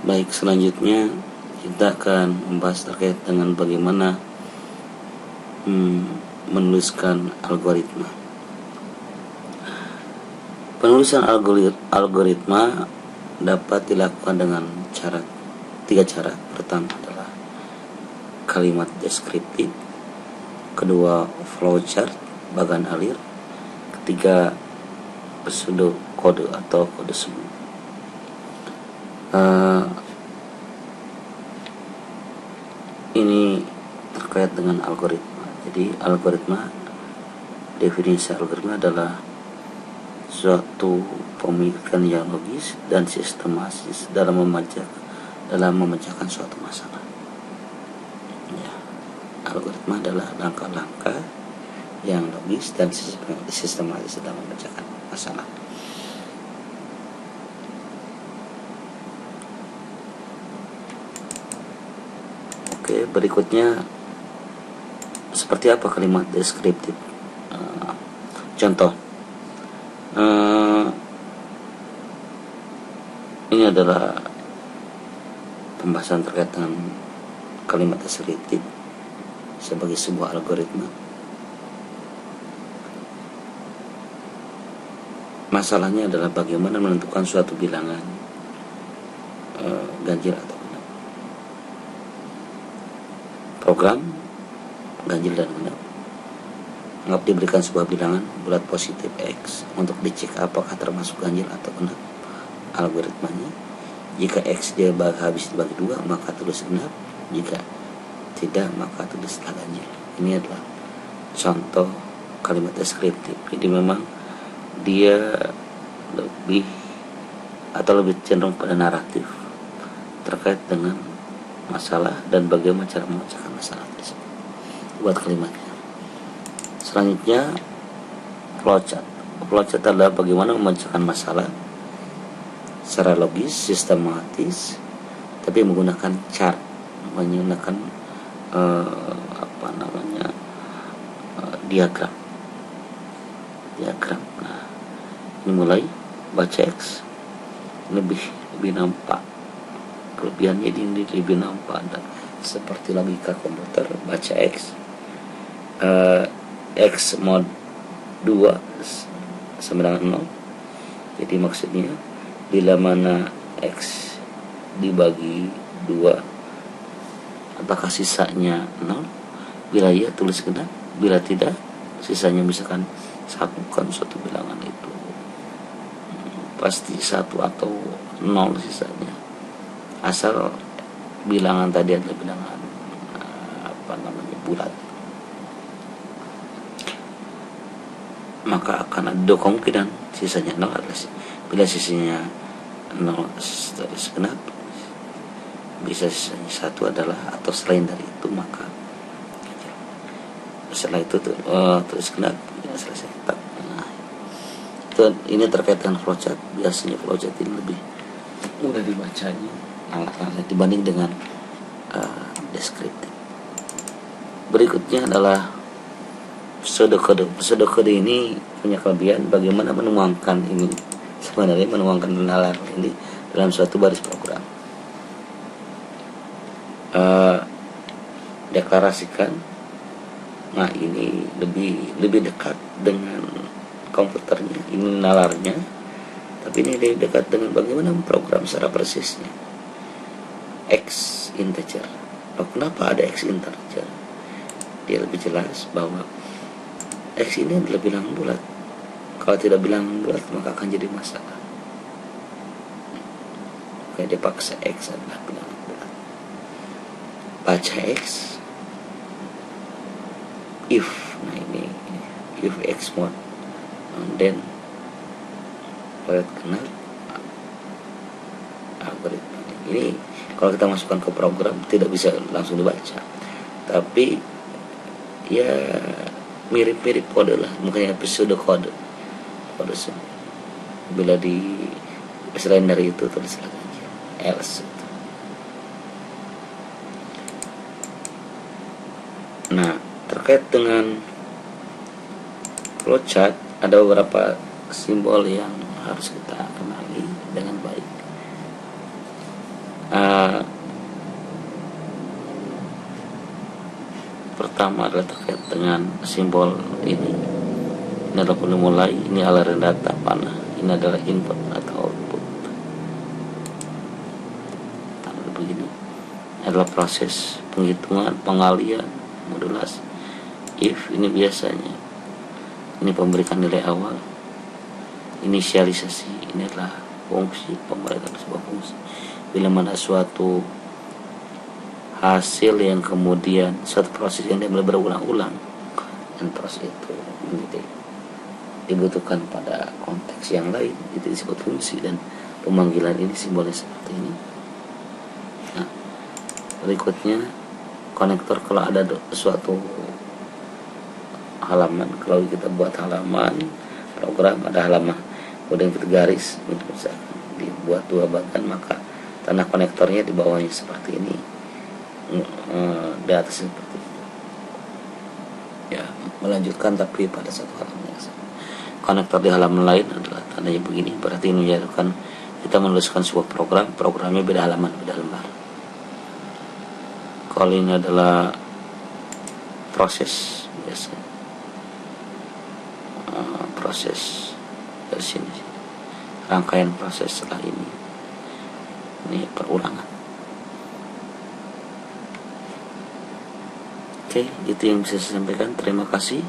Baik, selanjutnya kita akan membahas terkait dengan bagaimana menuliskan algoritma. Penulisan algoritma dapat dilakukan dengan tiga cara. Pertama adalah kalimat deskriptif, kedua flowchart, bagan alir, ketiga pseudo kode atau kode semu. Ini terkait dengan algoritma. Jadi definisi algoritma adalah suatu pemikiran yang logis dan sistematis dalam memecahkan suatu masalah. Ya, algoritma adalah langkah-langkah yang logis dan sistematis dalam memecahkan masalah. Oke, berikutnya seperti apa kalimat deskriptif? Contoh, ini adalah pembahasan terkait dengan kalimat deskriptif sebagai sebuah algoritma. Masalahnya adalah bagaimana menentukan suatu bilangan ganjil atau genap. Program ganjil dan genap anggap diberikan sebuah bilangan bulat positif X untuk dicek apakah termasuk ganjil atau genap. Algoritmanya, jika X dia habis dibagi 2 maka tulis genap, jika tidak maka tulislah ganjil. Ini adalah contoh kalimat deskriptif. Jadi memang dia lebih cenderung pada naratif terkait dengan masalah dan bagaimana cara memecahkan masalah tersebut buat kalimatnya. Selanjutnya flowchart. Flowchart adalah bagaimana memecahkan masalah secara logis, sistematis, tapi menggunakan chart, menggunakan diagram. Nah, ini mulai baca X lebih nampak kelebihannya, ini lebih nampak seperti logika komputer. Baca X X mod 2 sama dengan 0. Jadi maksudnya bila mana X dibagi 2 apakah sisanya 0? Bila iya tulis genap, bila tidak sisanya misalkan satukan suatu bilangan itu pasti 1 atau 0 sisanya, asal bilangan tadi adalah bilangan bulat, maka akan ada kemungkinan sisanya 0 adalah bila sisanya 0 tulis genap, bisa sisanya 1 adalah atau selain dari itu, maka setelah itu tulis genap, ya selesai. Nah, ini terkait dengan flowchart. Biasanya flowchart ini lebih mudah dibacanya dibanding dengan deskriptif. Berikutnya adalah pseudokode. Pseudokode ini punya kelebihan bagaimana menuangkan nalar ini dalam suatu baris program. Deklarasikan. Nah, ini lebih dekat dengan komputernya, ini nalarnya, tapi ini lebih dekat dengan bagaimana memprogram secara persisnya. X integer. Kenapa ada X integer? Dia lebih jelas bahwa X ini adalah bilangan bulat. Kalau tidak bilangan bulat maka akan jadi masalah. Kayak dia paksa X adalah bilangan bulat. Baca X if, nah ini if X mod, and then kenal algoritma. Ini kalau kita masukkan ke program tidak bisa langsung dibaca, tapi ya mirip-mirip kode lah, makanya pseudo kode semu. Bila selain dari itu tulis lagi else. Nah, terkait dengan flowchart ada beberapa simbol yang harus kita kenali dengan baik. pertama adalah terkait dengan simbol ini. Ini adalah mulai, ini aliran data panah, ini adalah input atau output. Tanda begini adalah proses penghitungan, pengalian, modulasi. If ini biasanya, ini pemberikan nilai awal, inisialisasi, ini adalah fungsi, pemberikan sebuah fungsi. Bila mana suatu hasil yang kemudian suatu proses yang dimulai berulang-ulang, dan proses itu dibutuhkan pada konteks yang lain, itu disebut fungsi. Dan pemanggilan ini simbolnya seperti ini. Nah, berikutnya konektor, kalau ada suatu halaman, kalau kita buat halaman program, ada halaman kemudian kita garis, misalkan dibuat dua bagian, maka tanah konektornya di bawahnya seperti ini, di atas seperti ini. Ya, melanjutkan tapi pada satu halaman yang sama. Konektor di halaman lain adalah tandanya begini, berarti ini menjadikan kita menuliskan sebuah program, programnya beda halaman, beda lembar. Kalau ini adalah proses biasanya, proses dari sini, rangkaian proses setelah ini perulangan. Oke, itu yang bisa saya sampaikan. Terima kasih.